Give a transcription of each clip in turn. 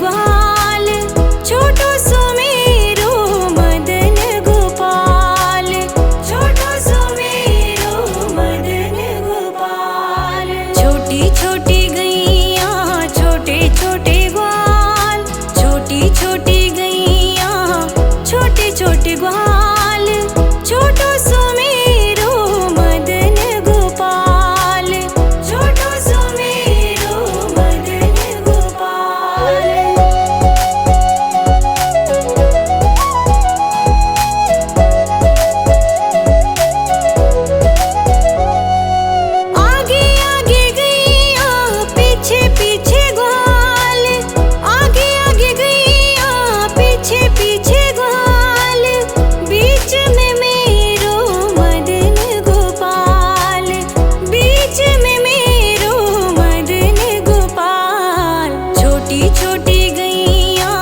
ग्वाल, छोटो सुमेरो मदन गोपाल, छोटो सुमेरो मदन गोपाल। छोटी छोटी गैया छोटे छोटे ग्वाल, छोटी छोटी गैया छोटे छोटे ग्वाल, छोटो सुमेरो मदन गोपाल, छोटो सुमेरो मदन गोपाल। आगे आगे गैया पीछे पीछे ग्वाल, आगे आगे गैया पीछे पीछे ग्वाल, बीच में मेरो मदन गोपाल, बीच में मेरो मदन गोपाल। छोटी छोटी गैया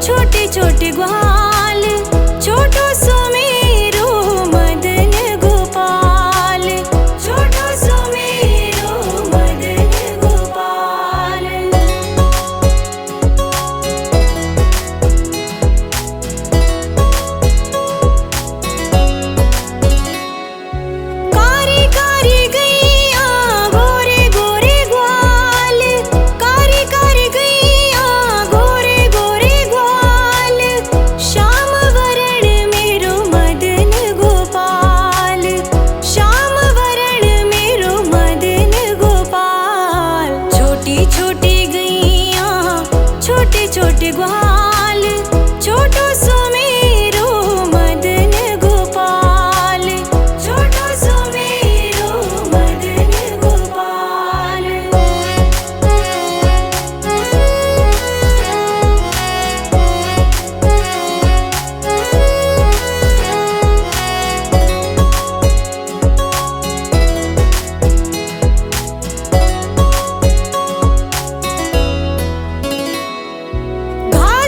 छोटे छोटे ग्वाल, छोटो सुमेरो मदन गोपाल, छोटो सुमेरो मदन गोपाल। कारी कारी गैया गोरे गोरे ग्वाल, कारी कारी गैया गोरे गोरे ग्वाल, श्याम वरण मेरो मदन गोपाल, श्याम वरण मेरो मदन गोपाल। छोटी छोटी गैया छोटे छोटे ग्वाल, छोटो सुमेरो मदन गोपाल, छोटो सुमेरो मदन गोपाल। घाट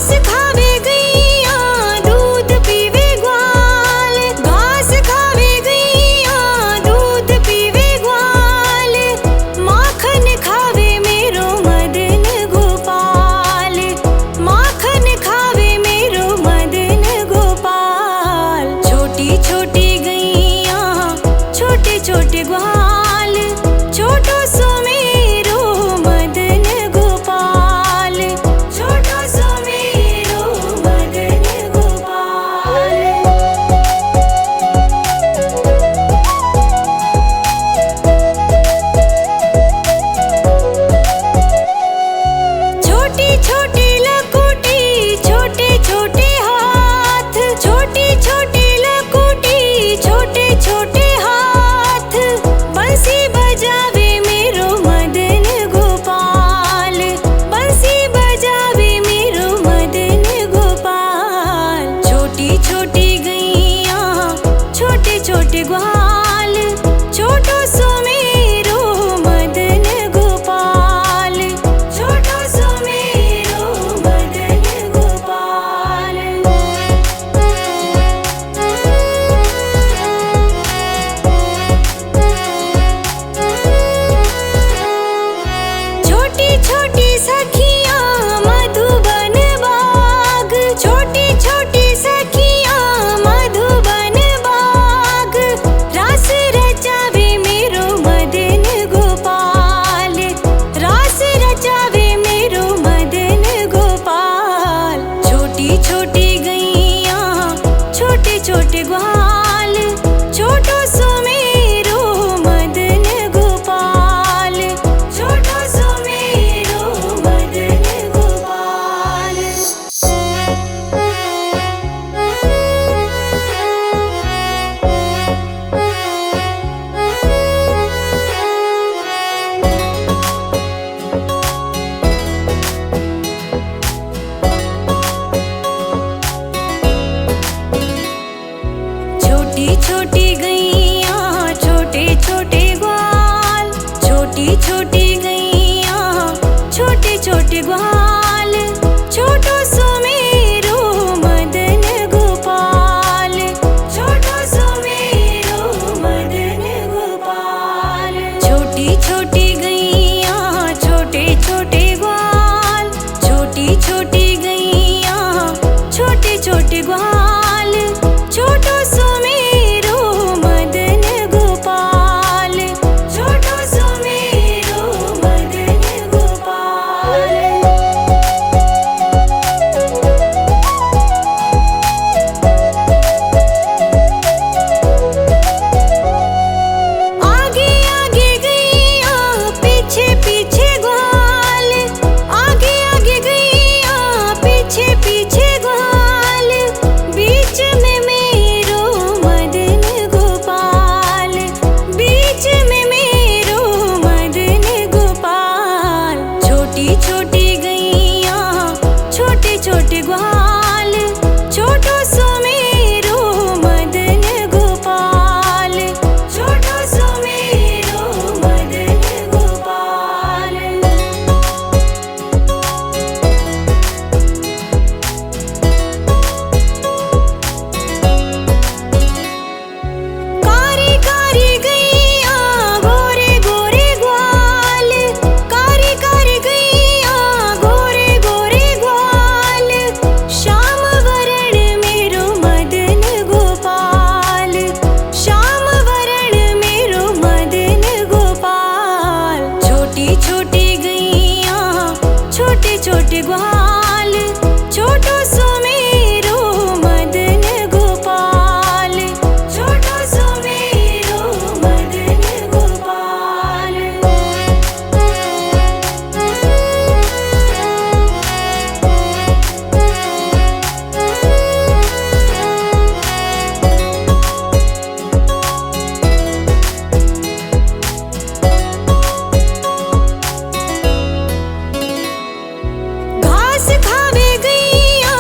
खावे गैया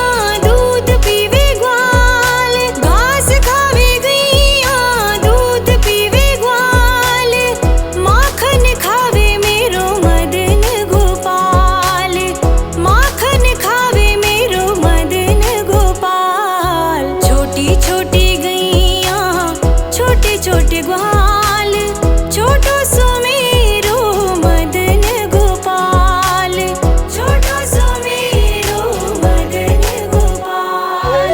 दूध पीवे ग्वाल, घास खावे गैया दूध पीवे ग्वाल, माखन खावे मेरो मदन गोपाल, माखन खावे मेरो मदन गोपाल। छोटी छोटी गैया छोटे छोटे ग्वाल, छोटो सो मेरो मदन गोपाल, छोटो सो मेरो मदन गोपाल।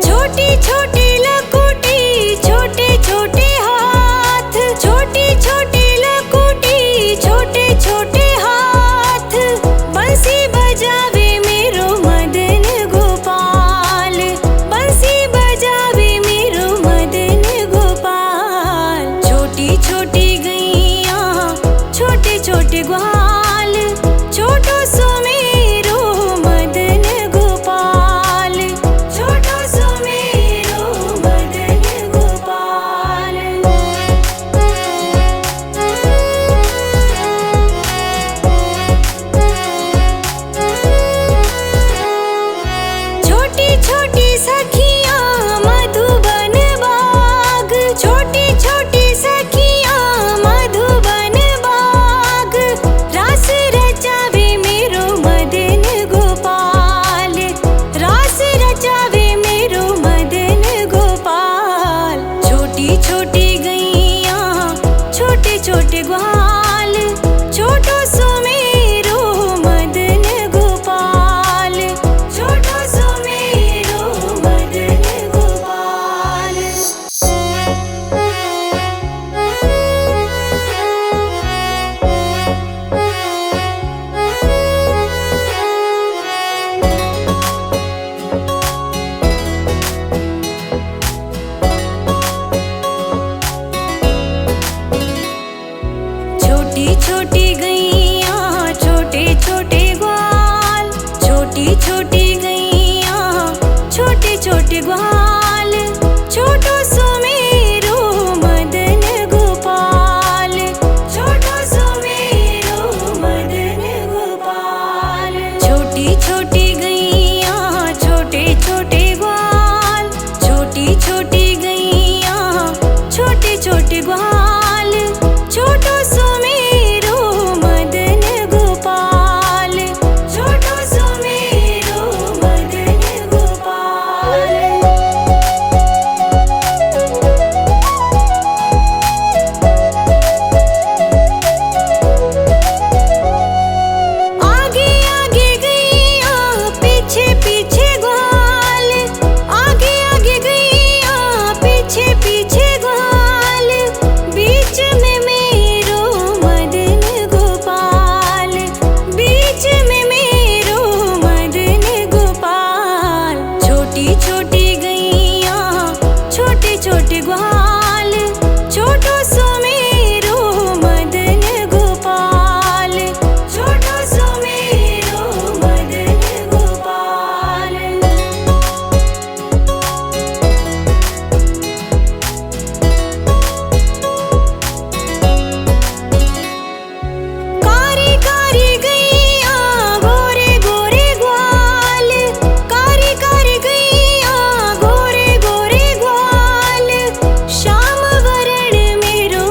छोटी छोटी लकुटी छोटे छोटे हाथ, छोटी छोटी लकुटी छोटे छोटे हाथ, बंसी बजावे मेरो मदन गोपाल, बंसी बजावे मेरो मदन गोपाल। छोटी छोटी गैया छोटे छोटे ग्वाल, छोटो सो मेरो मदन गोपाल, छोटो सो मेरो मदन गोपाल। छोटी छोटी सखियाँ मधुबन बाग, छोटी छोटी सखियाँ मधुबन बाग, रास रचावे मेरो मदन गोपाल, रास रचावे मेरो मदन गोपाल। छोटी छोटी गैया छोटे छोटे ग्वाल, छोटो सो मेरो मदन गोपाल, छोटो सो मेरो मदन गोपाल। छोटी छोटी गैया छोटे छोटे ग्वाल, छोटी छोटी गैया छोटे छोटे ग्वाल, छोटो सो मेरो मदन गोपाल, छोटो सो मेरो मदन गोपाल। छोटी छोटी गैया छोटे छोटे ग्वाल, छोटी छोटी गैया छोटे छोटे ग्वाल, छोटो सो मेरो मदन गोपाल, छोटो सो मेरो मदन गोपाल। आगे आगे गैया पीछे पीछे ग्वाल, आगे आगे गैया पीछे पीछे ग्वाल, बीच में मेरो मदन गोपाल, बीच में मेरो मदन गोपाल। छोटी छोटी गैया छोटे छोटे ग्वाल, छोटो सो मेरो मदन गोपाल, छोटो सो मेरो मदन गोपाल। कारी कारी गैया गोरे गोरे ग्वाल, कारी कारी गैया गोरे गोरे ग्वाल, श्याम वरण मेरो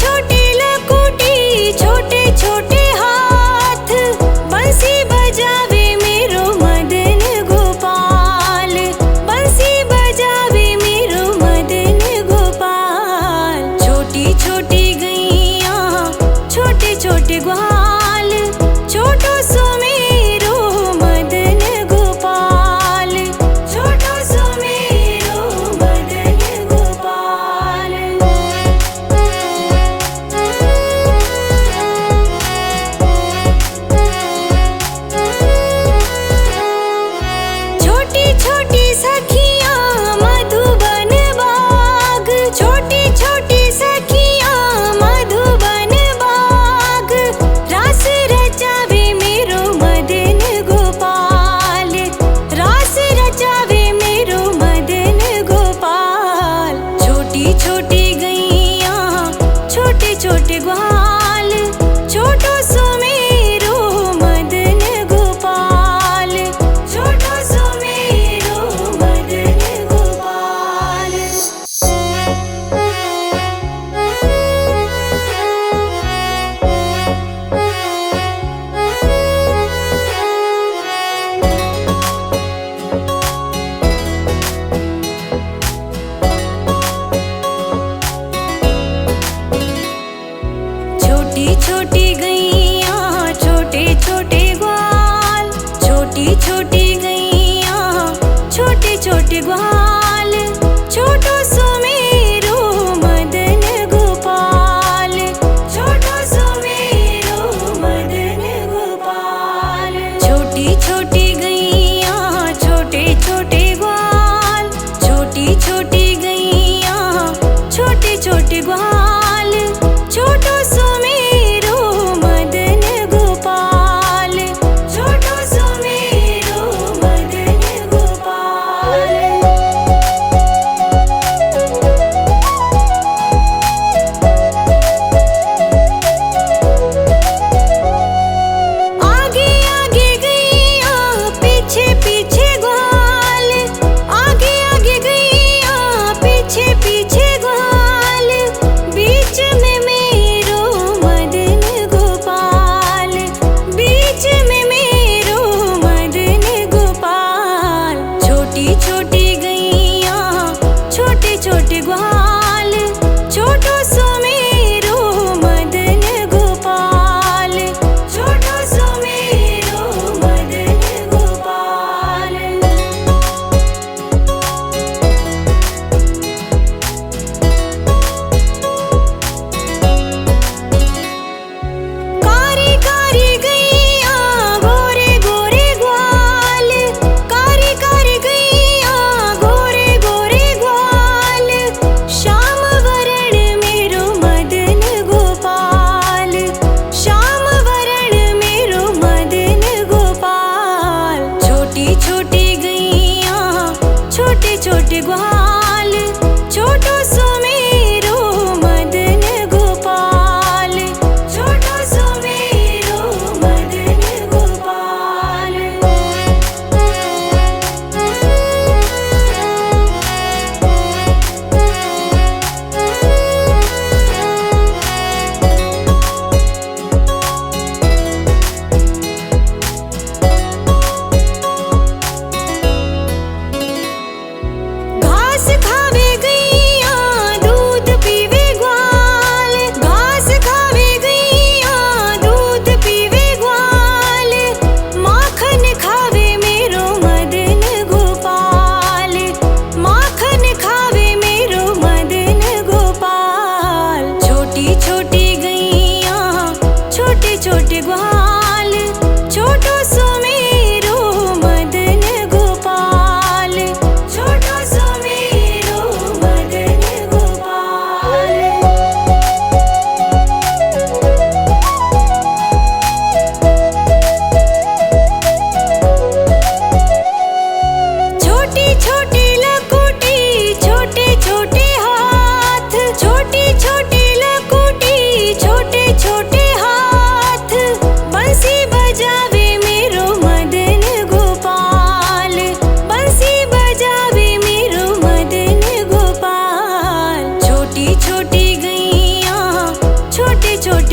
छोटे लकुटी छोटे छोटे हाथ, बंसी बजावे मेरो मदन गोपाल, बंसी बजावे मेरो मदन गोपाल। छोटी छोटी गैया छोटे छोटे ग्वाल, छोटो सो मेरो मदन गोपाल, छोटो सो मेरो मदन गोपाल। छोटी छोटी सखियाँ मधुबन बाग, छोटी छोटी सखियाँ मधुबन बाग, रास रचावे मेरो मदन गोपाल, रास रचावे मेरो मदन गोपाल। छोटी छोटी गैया छोटे छोटे ग्वाल, छोटो सो मेरो मदन गोपाल, छोटो सो मेरो मदन गोपाल।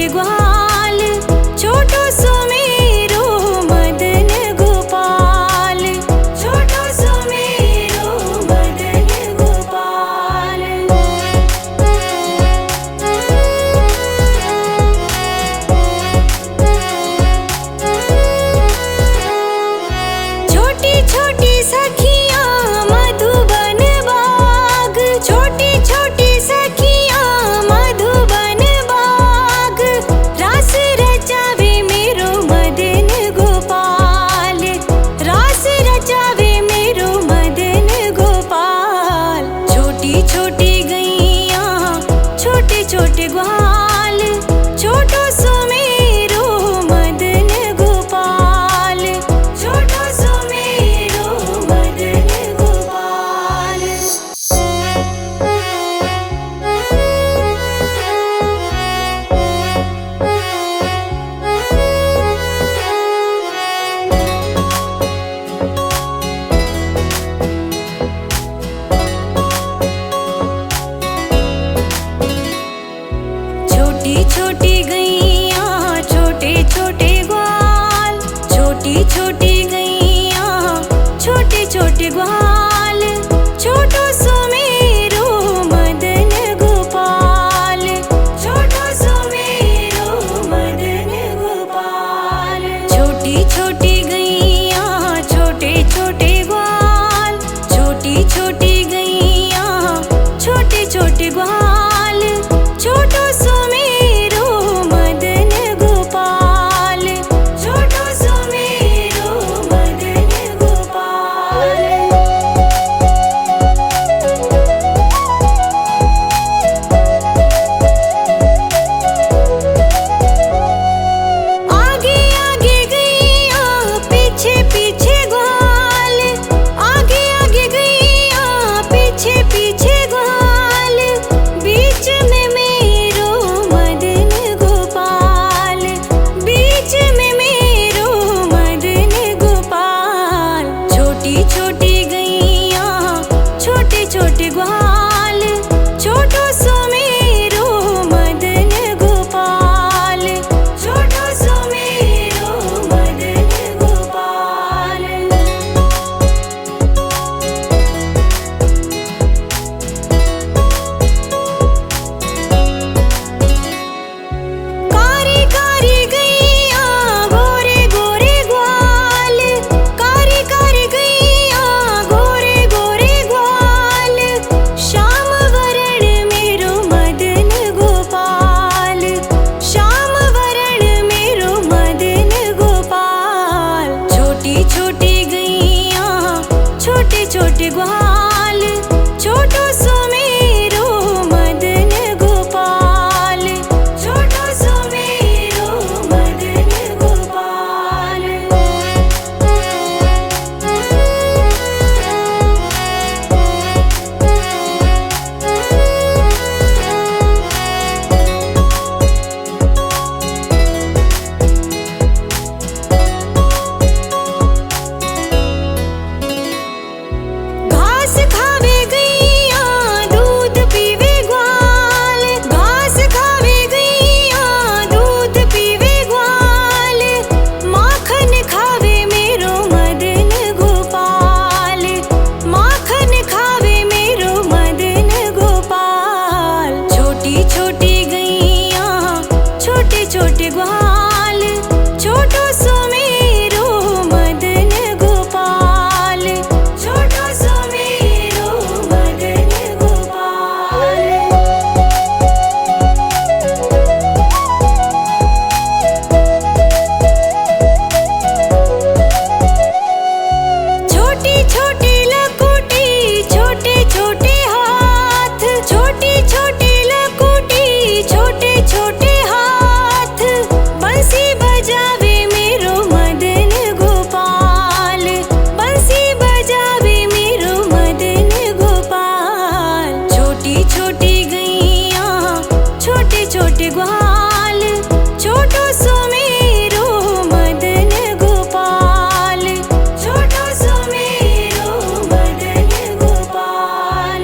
छोटे ग्वाल, छोटो सुमेरो मदन गोपाल, छोटो सुमेरो मदन गोपाल। छोटी छोटी सखियाँ मधुबन बाग, छोटी छोटी सखियाँ मधुबन बाग, रास रचावे मेरो मदन गोपाल, रास रचावे मेरो मदन गोपाल। छोटी छोटी गैया छोटे छोटे ग्वाल, छोटो सुमेरो मदन गोपाल, छोटो सुमेरो मदन गोपाल। छोटी छोटी गैया छोटे छोटे ग्वाल, छोटी छोटी गैया छोटे छोटे ग्वाल, छोटो सुमेरो मदन गोपाल, छोटो सुमेरो मदन गोपाल। छोटी छोटी गैया छोटे छोटे ग्वाल, छोटी छोटी गैया छोटे छोटे ग्वाल, छोटो सुमेरो मदन गोपाल, छोटो सुमेरो मदन गोपाल। आगे आगे गैया पीछे पीछे ग्वाल, आगे आगे गैया पीछे पीछे ग्वाल, बीच में मेरो मदन गोपाल, बीच में मेरो मदन गोपाल। छोटी छोटी गैया छोटे छोटे ग्वाल, छोटो सुमेरो मदन गोपाल, छोटो सुमेरो मदन गोपाल। कारी कारी गैया गोरे गोरे ग्वाल, कारी कारी गैया गोरे गोरे ग्वाल, श्याम वरण मेरो मदन गोपाल, श्याम वरण मेरो मदन गोपाल। छोटी छोटी गैया छोटे छोटे ग्वाल, छोटो सुमेरो मदन गोपाल, छोटो सुमेरो मदन गोपाल। घास खावे गैया दूध पीवे ग्वाल, घास खावे गैया दूध पीवे ग्वाल, माखन खावे मेरो मदन गोपाल, माखन खावे मेरो मदन गोपाल। छोटी छोटी गैया छोटे छोटे ग्वाल, छोटो सुमेरो मदन गोपाल, छोटो सुमेरो मदन गोपाल। छोटी छोटी लकुटी छोटे छोटे हाथ, छोटी छोटी लकुटी छोटे छोटे हाथ, बंसी बजावे मेरो मदन गोपाल, बंसी बजावे मेरो मदन गोपाल। छोटी छोटी गैया छोटे छोटे ग्वाल, छोटो सुमेरो मदन गोपाल, छोटो सुमेरो मदन गोपाल।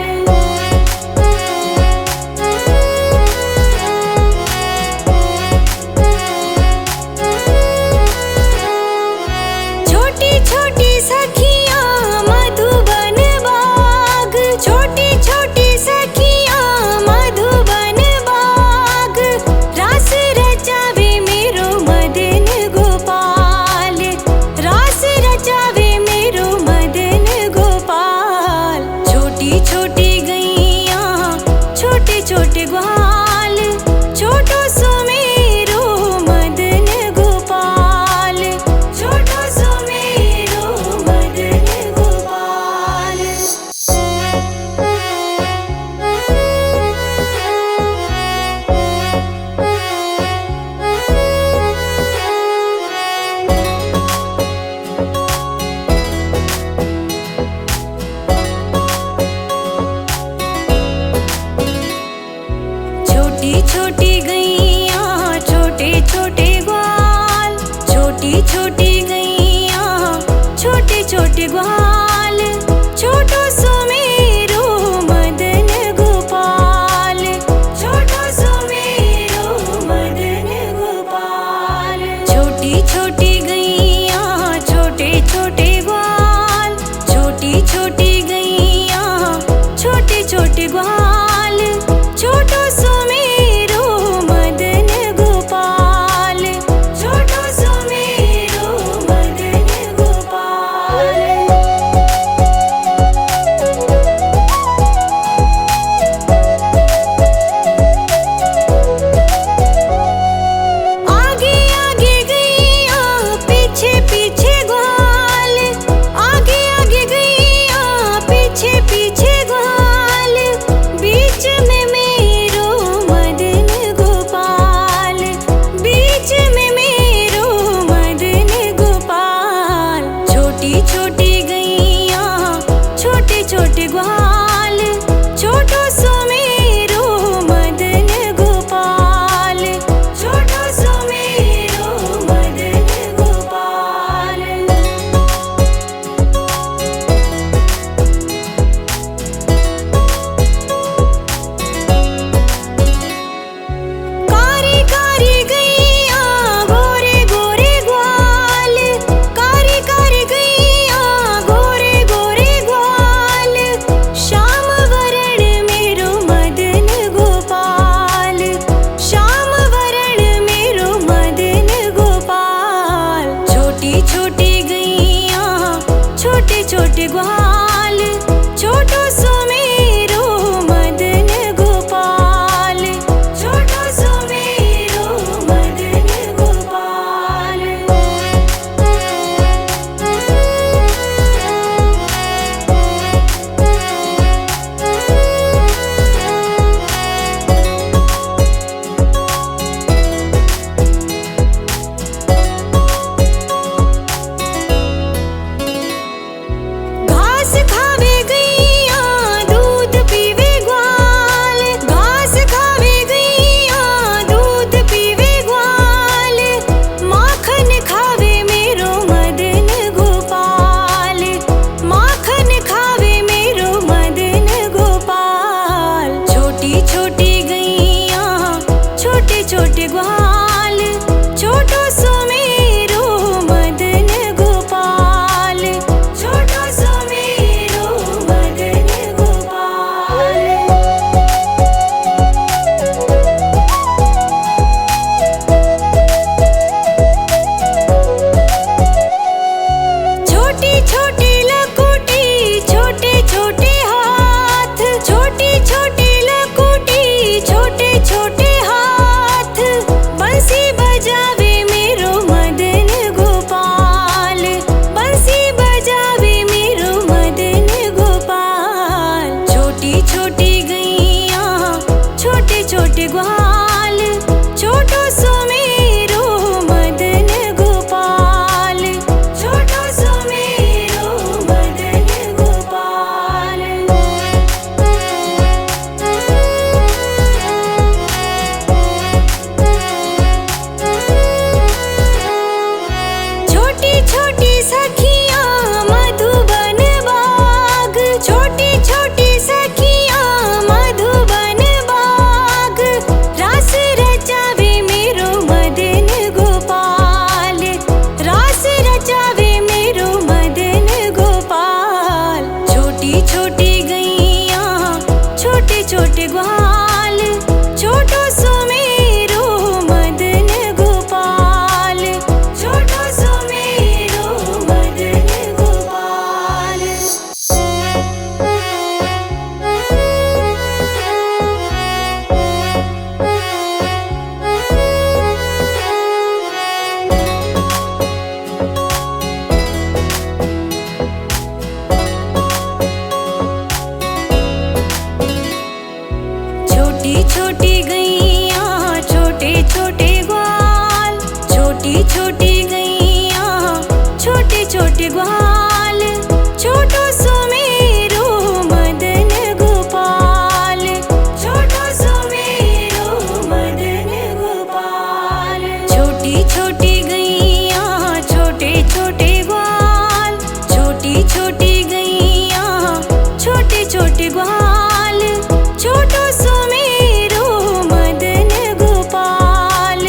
छोटे ग्वाल, छोटो सुमेरो मदन गोपाल, छोटो सुमेरो मदन गोपाल। छोटी छोटी लकुटी छोटे छोटे हाथ, छोटी छोटी लकुटी छोटे छोटे हाथ, बंसी बजावे मेरो मदन गोपाल, बंसी बजावे मेरो मदन गोपाल। छोटी छोटी गैया छोटे छोटे ग्वाल, छोटो सुमेरो मदन गोपाल, छोटो सुमेरो मदन गोपाल। छोटी छोटी सखियाँ मधुबन बाग, छोटी छोटी सखियाँ मधुबन बाग, रास रचावे मेरो मदन गोपाल, रास रचावे मेरो मदन गोपाल। छोटी छोटी गैया छोटे छोटे ग्वाल, छोटो सुमेरो मदन गोपाल, छोटो सुमेरो मदन गोपाल। छोटी छोटी गैया छोटे छोटे ग्वाल, छोटी छोटी गैया छोटे छोटे ग्वाल, छोटो सुमेरो मदन गोपाल, छोटो सुमेरो मदन गोपाल। छोटी छोटी गैया छोटे छोटे ग्वाल, छोटी छोटी गैया छोटे छोटे ग्वाल, छोटो सुमेरो मदन गोपाल,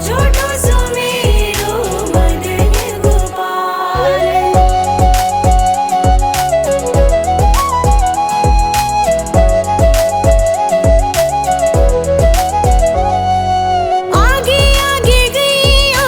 छोटो सुमेरो मदन गोपाल। आगे आगे गैया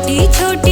छोटी छोटी